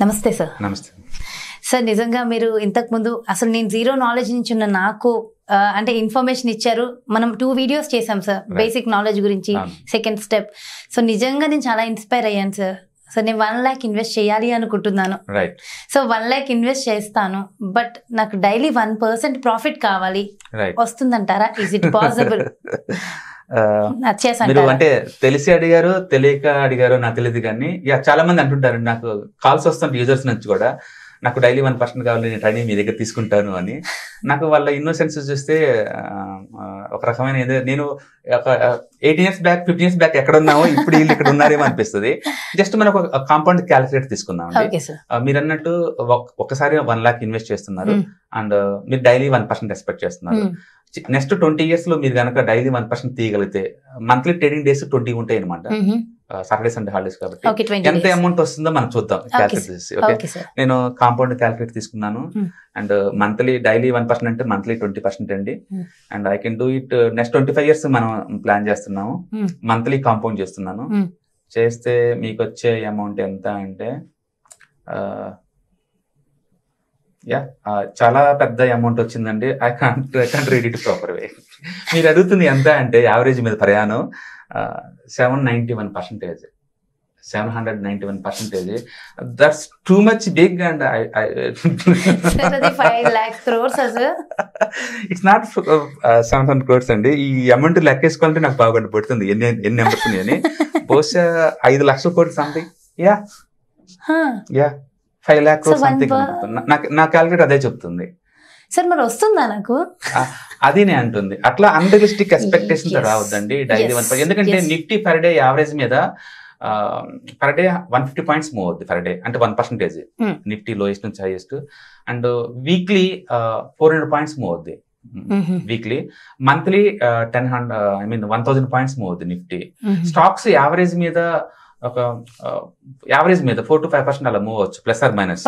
నమస్తే సార్. నమస్తే సార్, నిజంగా మీరు ఇంతకు ముందు అసలు నేను జీరో నాలెడ్జ్ నుంచి ఉన్న నాకు అంటే ఇన్ఫర్మేషన్ ఇచ్చారు. మనం 2 వీడియోస్ చేసాం సార్, బేసిక్ నాలెడ్జ్ గురించి, సెకండ్ స్టెప్. సో నిజంగా నేను చాలా ఇన్స్పైర్ అయ్యాను సార్. సో నేను 1 lakh ఇన్వెస్ట్ చేయాలి అనుకుంటున్నాను. సో 1 lakh ఇన్వెస్ట్ చేస్తాను, బట్ నాకు డైలీ 1% ప్రాఫిట్ కావాలి. వస్తుందంటారా? Is it possible? అంటే తెలిసి అడిగారు, తెలియక అడిగారు నాకు తెలియదు. కానీ చాలా మంది అంటుంటారు, నాకు కాల్స్ వస్తుంటాయి యూజర్స్ నుంచి కూడా, నాకు డైలీ 1% కావాలి, నేను ట్రైనింగ్ మీ దగ్గర తీసుకుంటాను అని. నాకు వాళ్ళ ఇన్నోసెన్స్ చూస్తే ఒక రకమైన నేను ఒక 18 years బ్యాక్ 15 years బ్యాక్ ఎక్కడ ఉన్నామో ఇప్పుడు వీళ్ళు ఇక్కడ ఉన్నారేమో అనిపిస్తుంది. జస్ట్ మనం ఒక కాంపౌండ్ క్యాలిక్యులేటర్ తీసుకుందాం అండి. మీరు అన్నట్టు ఒకసారి 1 lakh ఇన్వెస్ట్ చేస్తున్నారు అండ్ మీరు డైలీ 1% ఎక్స్పెక్ట్ చేస్తున్నారు. నెక్స్ట్ 20 years లో మీరు కనుక డైలీ 1% తీయగలిగితే మంత్లీ ట్రేడింగ్ డేస్ 20 ఉంటాయి అనమాట. సాటర్డే సండే హాలిడేస్ కాబట్టి ఎంత అమౌంట్ వస్తుందో మనం చూద్దాం క్యాలిక్యులేట్ చేసి. ఓకే, నేను కాంపౌండ్ క్యాలిక్యులేట్ తీసుకున్నాను అండ్ మంత్లీ డైలీ 1% అంటే మంత్లీ 20% అండి. And I can do it next 25 years మనం ప్లాన్ చేస్తున్నాము. మంత్లీ కాంపౌండ్ చేస్తున్నాను. చేస్తే మీకు వచ్చే అమౌంట్ ఎంత అంటే చాలా పెద్ద అమౌంట్ వచ్చిందండి. I can't read it proper way. మీరు అడుగుతుంది ఎంత అంటే యావరేజ్ మీద ప్రయాణం 791%. 791%. That's too much big and it's not 700 crores అండి. ఈ అమౌంట్ లెక్కేసుకోవాలంటే నాకు బాగా పడుతుంది ఎన్ని నెంబర్స్ అని. బహుశా 5 లక్షల కోట్లు something. Yeah 5 lakh crores something. నా క్యాలిక్యులేటర్ అదే చెప్తుంది సార్. మరి వస్తుందా నాకు? అది నేను అంటుంది. అట్లా అన్రియలిస్టిక్ ఎక్స్పెక్టేషన్ రావద్దండి డైలీ 1%. ఎందుకంటే నిఫ్టీ పర్ డే యావరేజ్ మీద పర్ డే 150 points మూవ్ అవుద్ది పర్ డే, అంటే 1%. నిఫ్టీ లోయెస్ట్ నుంచి highest. And weekly 400 points move అవుద్ది వీక్లీ. మంత్లీ 1000 points మూవ్ అవుద్ది నిఫ్టీ. స్టాక్స్ యావరేజ్ మీద ఒక యావరేజ్ మీద 4 to 5% అలా మూవ్ అవచ్చు, plus or minus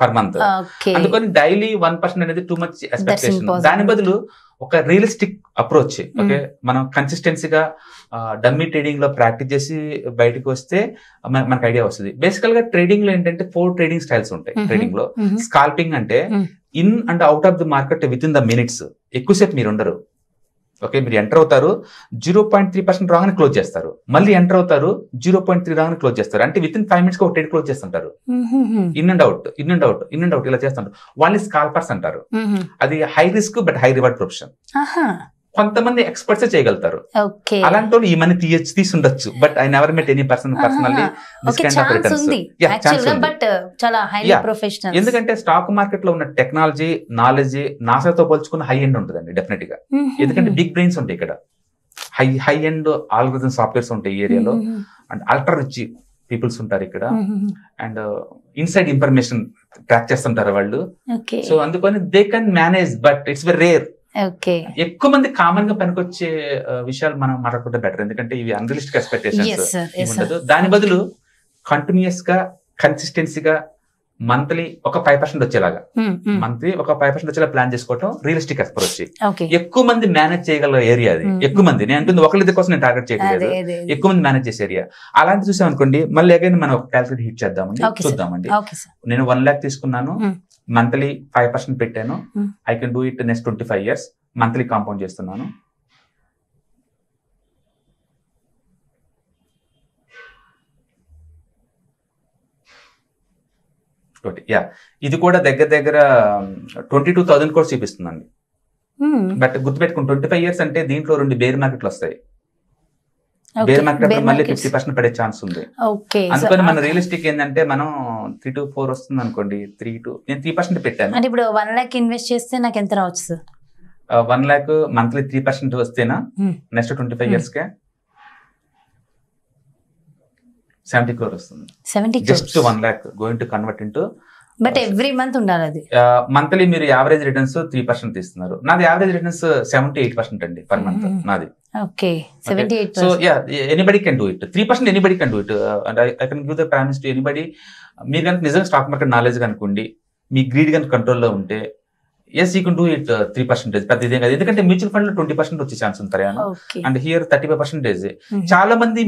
per month. అందుకని డైలీ 1% అనేది టూ మచ్ ఎక్స్పెక్టేషన్. దాని బదులు ఒక రియలిస్టిక్ అప్రోచ్. ఓకే, మనం కన్సిస్టెన్సీగా డమ్మీ ట్రేడింగ్ లో ప్రాక్టీస్ చేసి బయటకు వస్తే మనకు ఐడియా వస్తుంది. బేసికల్ గా ట్రేడింగ్ లో ఏంటంటే 4 ట్రేడింగ్ స్టైల్స్ ఉంటాయి ట్రేడింగ్ లో. స్కాల్పింగ్ అంటే in and out of the market with in the minutes. ఎక్కువసేపు మీరు ఉండరు. ఓకే, మీరు ఎంటర్ అవుతారు, 0.3% రాగానే క్లోజ్ చేస్తారు. మళ్ళీ ఎంటర్ అవుతారు, 0.3 రాగానే క్లోజ్ చేస్తారు. అంటే విత్ ఇన్ 5 minutes ఒక ట్రేడ్ క్లోజ్ చేస్తుంటారు. ఇన్ అండ్ అవుట్ ఇలా చేస్తుంటారు. వాళ్ళని స్కాల్పర్స్ అంటారు. అది high risk but high reward profession. కొంతమంది ఎక్స్పర్ట్స్ చేయగలుగుతారు. అలాంటి వాళ్ళు ఈ మనీ తీసి ఉండొచ్చు, but I never met any person personally this kind of returns. ఎందుకంటే స్టాక్ మార్కెట్ లో ఉన్న టెక్నాలజీ నాలెడ్జ్ నాసాతో పోల్చుకున్న హై ఎండ్ ఉంటుందండి డెఫినెట్ గా. ఎందుకంటే బిగ్ బ్రెయిన్స్ ఉంటాయి ఇక్కడ, హై ఎండ్ ఆల్గోరిథం సాఫ్ట్వేర్స్ ఉంటాయి ఈ ఏరియాలో, అండ్ అల్ట్రా రిచ్ పీపుల్స్ ఉంటారు ఇక్కడ, అండ్ ఇన్సైడ్ ఇన్ఫర్మేషన్ ట్రాక్ చేస్తుంటారు వాళ్ళు. సో అందుకని they can manage, but it's very rare. ఎక్కువ మంది కామన్ గా పనికొచ్చే విషయాలు మనం మాట్లాడుకుంటే బెటర్. ఎందుకంటే ఇవి అన్రియలిస్టిక్ ఎక్స్పెక్టేషన్స్ ఉండదు. దాని బదులు కంటిన్యూస్ గా కన్సిస్టెన్సీగా మంత్లీ ఒక 5% వచ్చేలాగా, మంత్లీ ఒక 5% వచ్చేలా ప్లాన్ చేసుకోవటం రియలిస్టిక్ అప్రోచ్. ఎక్కువ మంది మేనేజ్ చేయగల ఏరియా అది. ఎక్కువ మంది, నేను అంటుంది ఒకళ్ళిద్దరి కోసం నేను టార్గెట్ చేయట్లేదు, ఎక్కువ మంది మేనేజ్ చేసే ఏరియా. అలాంటి చూసాం అనుకోండి, మళ్ళీ అగైన్ మనం క్యాల్కులేట్ హిట్ చేద్దామండి, చూద్దామండి. నేను 1 lakh తీసుకున్నాను, మంత్లీ 5% పెట్టాను. I can do it next 25 years. Monthly compound చేస్తున్నాను. ఇది కూడా దగ్గర 22,000 crores చూపిస్తుందండి. బట్ గుర్తుపెట్టుకుని 25 years అంటే దీంట్లో 2 బేర్ మార్కెట్లు వస్తాయి. బేర్ మార్కెట్ మళ్ళీ 50% పడే ఛాన్స్ ఉంది. అందుకని మన రియలిస్టిక్ ఏంటంటే మనం 3 to 4 వస్తుంది అనుకోండి. నేను 3% పెట్టాను. అంటే ఇప్పుడు 1 lakh ఇన్వెస్ట్ చేస్తే నాకు ఎంత రావచ్చు సార్? 1 lakh మంత్లీ 3% వస్తేనా నెక్స్ట్ 25 years కే 70 crores వస్తుంది. Just 1 lakh going to convert into. But every month ఉండాలి అది. మంత్లీ మీరు యావరేజ్ రిటర్న్స్ 3% తీస్తున్నారు. నాది యావరేజ్ రిటర్న్స్ 78% అండి పర్ మంత్ నాది. Okay, 78%. So yeah, anybody can do it. 3% anybody can do it. And I can give the promise to anybody. మీరు కనుక నిజంగా స్టాక్ మార్కెట్ నాలెడ్జ్ కనుకోండి, మీ గ్రీడ్ కనుక కంట్రోల్లో ఉంటే yes you can do it 3%. పెద్ద ఇదే కదా, ఎందుకంటే మ్యూచువల్ ఫండ్ లో 20% వచ్చే ఛాన్స్ ఉంది అండ్ హియర్ 35%. చాలా మంది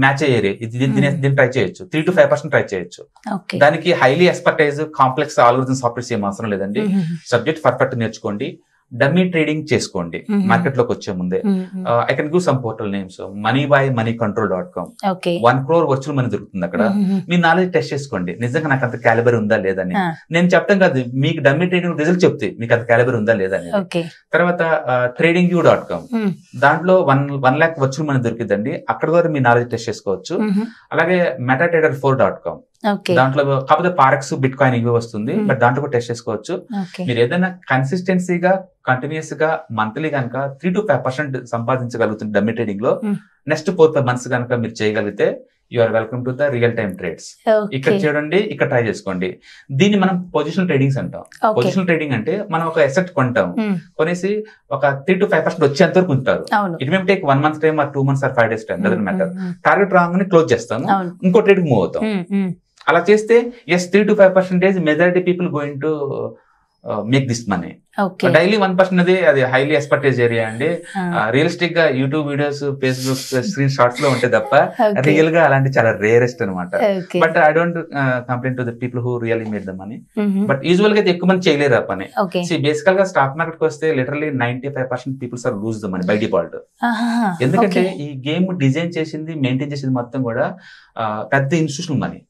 మ్యాచ్ అయ్యారు, దీన్ని ట్రై చేయొచ్చు. 3 to 5% ట్రై చేయొచ్చు. దానికి highly expertise complex algorithm softwares ఏం అవసరం లేదండి. సబ్జెక్ట్ పర్ఫెక్ట్ నేర్చుకోండి, డమ్మీ ట్రేడింగ్ చేసుకోండి మార్కెట్ లోకి వచ్చే ముందే. I can give some portal names. moneybymoneycontrol.com. 1 crore virtual money దొరుకుతుంది అక్కడ. మీ నాలెడ్జ్ టెస్ట్ చేసుకోండి, నిజంగా నాకు అంత క్యాలిబర్ ఉందా లేదని. నేను చెప్పడం కాదు, మీకు డమ్మీ ట్రేడింగ్ రిజల్ట్ చెప్తే మీకు అంత క్యాలిబర్ ఉందా లేదని. తర్వాత tradingyou.com, దాంట్లో 1 lakh వర్చువల్ మనీ దొరికిందండి. అక్కడ వరకు మీ నాలెడ్జ్ టెస్ట్ చేసుకోవచ్చు. అలాగే metatrader4.com, దాంట్లో కాకపోతే పారెక్స్ బిట్ కాయిన్ ఇవి వస్తుంది, బట్ దాంట్లో కూడా టెస్ట్ చేసుకోవచ్చు. మీరు ఏదైనా కన్సిస్టెన్సీగా కంటిన్యూస్ గా మంత్లీ కనుక 3 to 5% సంపాదించగలుగుతుంది డమ్మీ ట్రేడింగ్ లో. నెక్స్ట్ 4-5 months కనుక మీరు చేయగలిగితే you are welcome to the real time trades. ఇక్కడ చూడండి, ఇక్కడ ట్రై చేసుకోండి. దీన్ని మనం పొజిషనల్ ట్రేడింగ్స్ అంటాం. పొజిషనల్ ట్రేడింగ్ అంటే మనం ఒక అసెట్ కొంటాం, కొనేసి ఒక 3 to 5% వచ్చేంత వరకు ఉంటారు. It may take 1 month time, 2 months, 5 days time, doesn't matter. Target రాగానే క్లోజ్ చేస్తాము, ఇంకో ట్రేడ్ మూవ్ అవుతాం. అలా చేస్తే yes 3 to 5% majority people going to make this money. Daily 1% అది హైలీ ఎక్స్పర్టైజ్ ఏరియా అండి. రియలిస్టిక్ గా YouTube videos, Facebook screen shots లో ఉంటే తప్ప రియల్ గా అలాంటి చాలా రేరెస్ట్ అనమాట. But I don't complaint to the people who really made the money. But usual గా ఎక్కువ మంది చేయలేరు ఆ పని. బేసికల్ గా స్టాక్ మార్కెట్ కి వస్తే literally 95% peoples are lose the money by default. ఎందుకంటే ఈ గేమ్ డిజైన్ చేసింది, మెయింటైన్ చేసింది మొత్తం కూడా పెద్ద ఇన్స్టిట్యూషనల్ మనీ.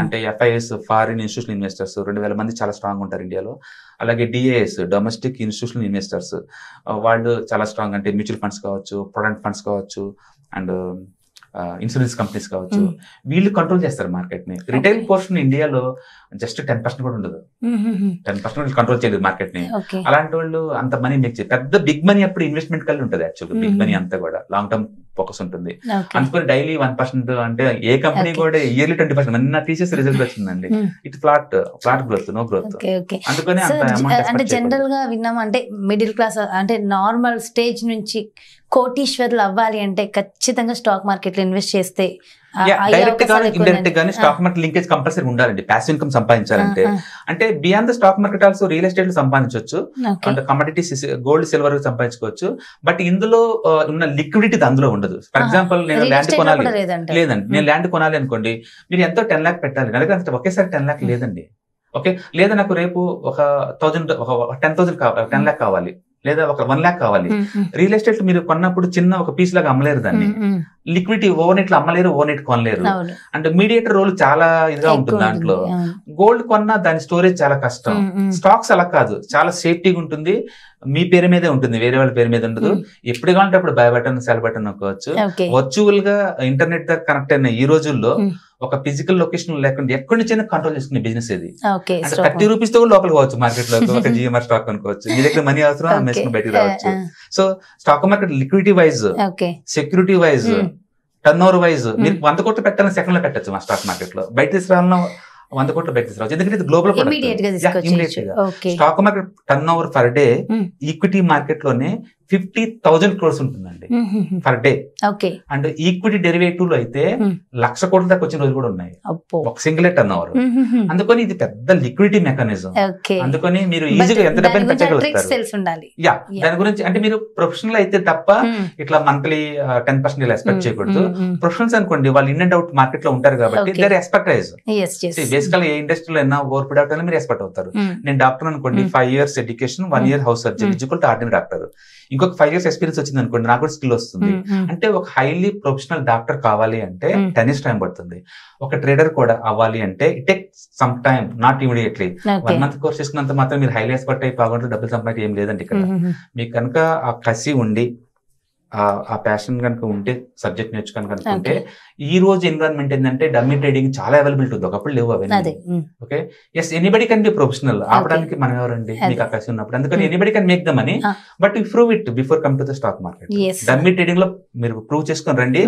అంటే FIS, ఫారిన్ ఇన్స్టిట్యూషనల్ ఇన్వెస్టర్స్ 2000 మంది చాలా స్ట్రాంగ్ ఉంటారు ఇండియాలో. అలాగే DAS, డొమెస్టిక్ ఇన్స్టిట్యూషనల్ ఇన్వెస్టర్స్, వాళ్ళు చాలా స్ట్రాంగ్. అంటే మ్యూచువల్ ఫండ్స్ కావచ్చు, ప్రొడక్ట్ ఫండ్స్ కావచ్చు, అండ్ ఇన్సూరెన్స్ కంపెనీస్ కావచ్చు, వీళ్ళు కంట్రోల్ చేస్తారు మార్కెట్ ని. రిటైల్ పోర్షన్ ఇండియాలో జస్ట్ 10% కూడా ఉండదు. 10% కంట్రోల్ చేయలేదు మార్కెట్ ని. అలాంటి వాళ్ళు అంత మనీ మేక్ చేయరు. పెద్ద బిగ్ మనీ అప్పుడు ఇన్వెస్ట్మెంట్ కలిగి ఉంటుంది. యాక్చువల్గా బిగ్ మనీ అంతా కూడా లాంగ్ టర్మ్ ఫోకస్ ఉంటుంది. అందుకని డైలీ 1% అంటే ఏ కంపెనీ కూడా ఇయర్లీ 20% నిన్న టీసీఎస్ రిజల్ట్ వచ్చిందండి. It flat growth, no growth. అందుకని అంటే జనరల్ గా విన్నాం, అంటే మిడిల్ క్లాస్ అంటే నార్మల్ స్టేజ్ నుంచి కోటీశ్వర్లు అవ్వాలి అంటే ఖచ్చితంగా స్టాక్ మార్కెట్ లో ఇన్వెస్ట్ చేస్తే డైరెక్ట్ గానీ ఇండైరెక్ట్ గానీ స్టాక్ మార్కెట్ లింకేజ్ కంపల్సరీ ఉండాలండి. ప్యాసివ్ ఇన్కమ్ సంపాదించాలంటే. అంటే beyond the stock market also real estate లో సంపాదించవచ్చు, అంటే కమోడిటీస్, గోల్డ్, సిల్వర్ సంపాదించుకోవచ్చు. బట్ ఇందులో ఉన్న లిక్విడిటీ అందులో ఉండదు. ఫర్ ఎగ్జాంపుల్ నేను ల్యాండ్ కొనాలి లేదండి, నేను ల్యాండ్ కొనాలి అనుకోండి, మీరు ఎంతో 10 lakh పెట్టాలి. నా దగ్గర ఒకేసారి 10 lakh లేదండి. ఓకే, లేదా నాకు రేపు ఒక 10,000 కావాలి, 10 lakh కావాలి, లేదా ఒక 1 lakh కావాలి. రియల్ ఎస్టేట్ మీరు కొన్నప్పుడు చిన్న ఒక పీస్ లాగా అమ్మలేరు దాన్ని. లిక్విడిటీ ఓవర్ నైట్ లో అమ్మలేరు, ఓవర్ నైట్ కొనలేరు. అండ్ మీడియేటర్ రోల్ చాలా ఇదిగా ఉంటుంది దాంట్లో. గోల్డ్ కొన్నా దాని స్టోరేజ్ చాలా కష్టం. స్టాక్స్ అలా కాదు, చాలా సేఫ్టీగా ఉంటుంది. మీ పేరు మీదే ఉంటుంది, వేరే వాళ్ళ పేరు మీద ఉండదు. ఎప్పుడు కావాలంటే అప్పుడు బై బటన్, సెల్ బటన్ నొక్కవచ్చు. వర్చువల్ గా ఇంటర్నెట్ తో కనెక్ట్ అయిన ఈ రోజుల్లో ఒక ఫిజికల్ లొకేషన్ లేకుండా ఎక్కడి నుంచైనా కంట్రోల్ చేసుకునే బిజినెస్ ఇది. 30 రూపీస్ తో కూడా లోపలికి పోవచ్చు మార్కెట్ లో. ఒక GMR స్టాక్ అనుకోవచ్చు, మీ దగ్గర మనీ అవసరం, అమ్మేసుకుని బయటకు రావచ్చు. So stock market liquidity wise, security wise, turn over wise మీరు 100 కోట్లు పెట్టాలని సెకండ్ లో పెట్టచ్చు మా స్టాక్ మార్కెట్ లో. బయట తీసుకురావాలన్నా 100 కోట్లు బయట తీసుకురావచ్చు, ఎందుకంటే ఇది global stock market. Turn over per day equity market లోనే 50,000 crores ఉంటుందండి per day. And equity derivative లో అయితే 1,00,000 కోట్ల దాకా వచ్చిన రోజు కూడా ఉన్నాయి, ఒక సింగిల్ టర్న్ ఓవర్. అందుకని ఇది పెద్ద లిక్విడిటీ మెకానిజం. అందుకని మీరు ఈజీగా ఎంత డబ్బుని పెట్టగలుగుతారు. దాని గురించి అంటే మీరు ప్రొఫెషనల్ అయితే తప్ప ఇట్లా మంత్లీ 10% ఇలా ఎక్స్పెక్ట్ చేయకూడదు. ప్రొఫెషనల్స్ అనుకోండి, వాళ్ళు ఇన్ అండ్ అవుట్ మార్కెట్ లో ఉంటారు కాబట్టి దేర్ ఎక్స్పర్టైజ్. బేసికల్ ఏ ఇండస్ట్రీలో అయినా ఓవర్ పీరియడ్ ఆఫ్ మీరు ఎక్స్పర్ట్ అవుతారు. నేను డాక్టర్ అనుకోండి, 5 years education, 1 year house surgery, equal to ordinary doctor. ఇంకొక 5 years ఎక్స్పీరియన్స్ వచ్చింది అనుకోండి, నాకు కూడా స్కిల్ వస్తుంది. అంటే ఒక హైలీ ప్రొఫెషనల్ డాక్టర్ కావాలి అంటే 10 years టైం పడుతుంది. ఒక ట్రేడర్ కూడా అవ్వాలి అంటే it take some time, not immediately. 1 month course చేసుకున్నంత మాత్రం మీరు హైలీ ఎక్స్పర్ట్ అయి బాగుంటే డబ్బులు సంపాదించి ఏం లేదండి ఇక్కడ. మీకు కనుక ఆ కసి ఉండి, ఆ ప్యాషన్ కనుక ఉంటే, సబ్జెక్ట్ నేర్చుకొని కనుకుంటే, ఈ రోజు ఎన్విరాన్మెంట్ ఏంటంటే డమ్మీ ట్రేడింగ్ చాలా అవైలబిలిటీ ఉంది, ఒకప్పుడు లేవు అవన్నీ. Okay, yes, anybody can be professional. ఆపడానికి మనం ఎవరండి, మీకు ఆ కసి ఉన్నప్పుడు. అందుకని anybody can make the money, but you prove it before come to the stock market. Dummy trading లో మీరు ప్రూవ్ చేసుకొని రండి.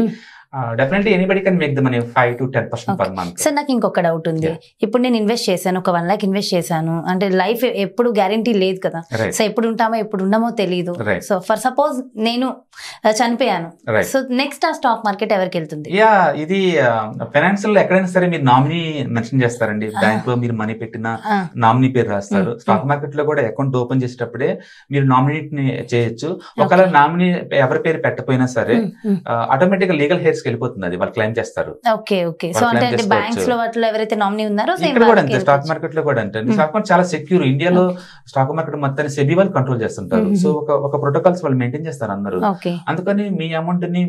Definitely anybody can make the money 5 to 10% per month. Sir నాకు ఇంకొక డౌట్ ఉంది. ఇప్పుడు నేను ఇన్వెస్ట్ చేశాను, ఒక 1 lakh ఇన్వెస్ట్ చేశాను అంటే లైఫ్ ఎప్పుడు గ్యారంటీ లేదు కదా, సో ఎప్పుడు ఉంటామో ఎప్పుడు ఉండమో తెలియదు. సో ఫర్ సపోజ్ నేను చనిపోయాను, సో నెక్స్ట్ ఆ స్టాక్ మార్కెట్ ఎవరికి వెళ్తుంది? ఇది ఫైనాన్షియల్ లో ఎక్కడైనా సరే మీరు నామినీ మెన్షన్ చేస్తారండి. బ్యాంక్ లో మీరు మనీ పెట్టిన నామినీ పేరు రాస్తారు. స్టాక్ మార్కెట్ లో కూడా అకౌంట్ ఓపెన్ చేసేటప్పుడే మీరు నామినీ చేయొచ్చు. ఒకవేళ నామినీ ఎవరి పేరు పెట్టపోయినా సరే ఆటోమేటిక్ గా లీగల్ హెయిర్స్ వెళ్ళిపోతుంది, అది వాళ్ళు క్లెయిమ్ చేస్తారు. సో అంటే బ్యాంక్స్ లో వాటిలో ఎవరైతే నామినీ ఉన్నారో ఇక్కడ కూడా అంతే, స్టాక్ మార్కెట్ లో కూడా అంతే. స్టాక్ మార్కెట్ చాలా సెక్యూర్. ఇండియాలో స్టాక్ మార్కెట్ మొత్తాన్ని సెబీ వాళ్ళు కంట్రోల్ చేస్తుంటారు. సో ఒక ప్రోటోకాల్స్ వాళ్ళు మెయింటైన్ చేస్తారు అందరూ. అందుకని మీ అమౌంట్ ని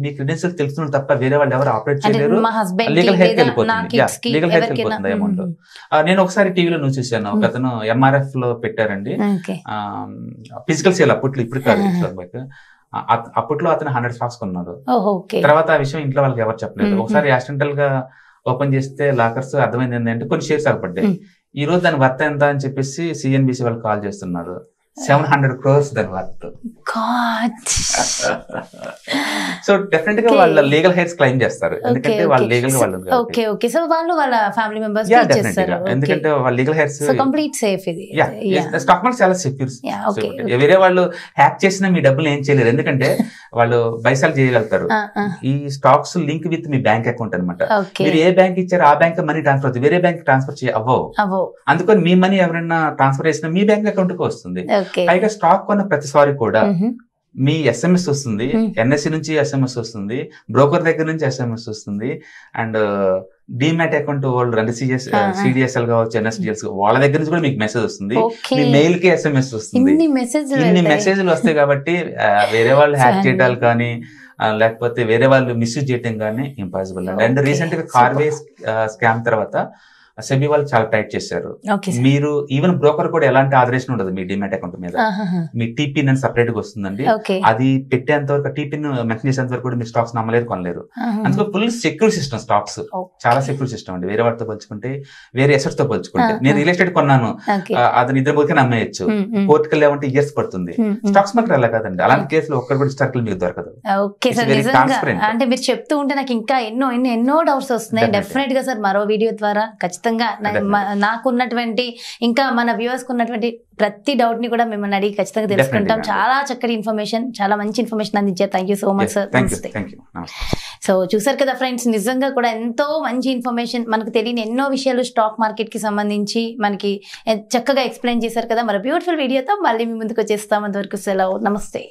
మీ క్రెడెన్షియల్ తెలుస్తున్నారు తప్ప వేరే వాళ్ళు ఎవరు ఆపరేట్ చేయలేరు. లీగల్ హెయిర్ వెళ్ళిపోతుంది, లీగల్ హెయిర్ వెళ్ళిపోతుంది అమౌంట్. నేను ఒకసారి టీవీలో నువ్వు చూసాను, ఒక అతను MRF లో పెట్టారండి ఫిజికల్ సేల్. అప్పట్లో ఇప్పుడు కాదు, అప్పట్లో అతను 100 స్టాక్స్ కొన్నాడు. తర్వాత ఆ విషయం ఇంట్లో వాళ్ళకి ఎవరు చెప్పలేదు. ఒకసారి యాక్సిడెంటల్ గా ఓపెన్ చేస్తే లాకర్స్ అర్థమైంది ఏంటంటే కొన్ని షేర్స్ అగపడ్డాయి. ఈ రోజు దాని వర్త్ ఎంత అని చెప్పేసి CNBC వాళ్ళు కాల్ చేస్తున్నారు. 700 crores దాని వర్త్. సో డెఫినెట్ గా వాళ్ళ లీగల్ హెయిర్స్ క్లెయిమ్ చేస్తారు, ఎందుకంటే వాళ్ళ లీగల్ గా వాళ్ళు. ఓకే సో వాళ్ళు వాళ్ళ ఫ్యామిలీ మెంబర్స్ చేస్తారు, ఎందుకంటే వాళ్ళ లీగల్ హెయిర్స్ కంప్లీట్ సేఫ్. ఇది స్టాక్ మార్కెట్ చాలా సెక్యూర్. వేరే వాళ్ళు హ్యాక్ చేసినా మీ డబ్బులు ఏం చేయలేరు, ఎందుకంటే వాళ్ళు బైసాల్ చేయగలుగుతారు. ఈ stocks link with me bank account అనమాట. మీరు ఏ బ్యాంక్ ఇచ్చారో ఆ బ్యాంక్ మనీ ట్రాన్స్ఫర్ అవుతుంది, వేరే బ్యాంక్ ట్రాన్స్ఫర్ అవ్వవు. అందుకని మీ మనీ ఎవరైనా ట్రాన్స్ఫర్ చేసినా మీ బ్యాంక్ అకౌంట్ కు వస్తుంది. పైగా స్టాక్ కొన్న ప్రతిసారి కూడా మీ SMS వస్తుంది, NSE నుంచి SMS వస్తుంది, బ్రోకర్ దగ్గర నుంచి SMS వస్తుంది, అండ్ డిమాట్ అకౌంట్ వాళ్ళు CDSL కావచ్చు, NSDLs వాళ్ళ దగ్గర నుంచి కూడా మీకు మెసేజ్ వస్తుంది. మీ మెయిల్ కి SMS వస్తుంది. ఇన్ని మెసేజ్లు వస్తాయి కాబట్టి వేరే వాళ్ళు హ్యాక్ చేయడాలు కానీ లేకపోతే వేరే వాళ్ళు మిస్యూజ్ చేయడం కానీ ఇంపాసిబుల్ అండి. అండ్ రీసెంట్ గా కార్వే స్కామ్ తర్వాత సెబీ వాళ్ళు చాలా టైట్ చేశారు. మీరు ఈవెన్ బ్రోకర్ కూడా ఎలాంటి ఆదరేషన్ ఉండదు మీ డిమాట్ అకౌంట్ మీద. మీ టీపిన్ అని సపరేట్ గా వస్తుందండి. అది పెట్టేంత వరకు, టీపిన్ మెన్షన్ చేసేంత వరకు కూడా మీరు స్టాక్స్ నమ్మలేరు, కొనలేరు. అందులో ఫుల్ సెక్యూర్ సిస్టమ్ స్టాక్స్, చాలా సెక్యూర్ సిస్టమ్ అండి. వేరే వాటితో పోల్చుకుంటే, వేరే అసెట్స్ తో పోల్చుకుంటే. నేను రియల్ ఎస్టేట్ కొన్నాను, అది నిద్ర పోతే నమ్మేయచ్చు. కోర్టుకి లేవంటే ఇయర్స్ పడుతుంది. స్టాక్స్ మార్కెట్ అలా కాదండి, అలాంటి కేసులు ఒక్కరు కూడా హిస్టారికల్ మీకు దొరకదు. అంటే మీరు చెప్తూ ఉంటే నాకు ఇంకా ఎన్నో డౌట్స్ వస్తున్నాయి. డెఫినెట్ గా సార్ మరో వీడియో ద్వారా ఖచ్చితంగా నాకున్నటువంటి ఇంకా మన వ్యూవర్స్ ఉన్నటువంటి ప్రతి డౌట్ ని కూడా మిమ్మల్ని అడిగి ఖచ్చితంగా తెలుసుకుంటాం. చాలా చక్కటి ఇన్ఫర్మేషన్, చాలా మంచి ఇన్ఫర్మేషన్ అందించారు. Thank you so much sir. So చూసారు కదా ఫ్రెండ్స్, నిజంగా కూడా ఎంతో మంచి ఇన్ఫర్మేషన్, మనకు తెలియని ఎన్నో విషయాలు స్టాక్ మార్కెట్ కి సంబంధించి మనకి చక్కగా ఎక్స్ప్లెయిన్ చేశారు కదా. మరి బ్యూటిఫుల్ వీడియోతో మళ్ళీ మీ ముందుకు వచ్చేస్తాం. అంతవరకు సెలవు, నమస్తే.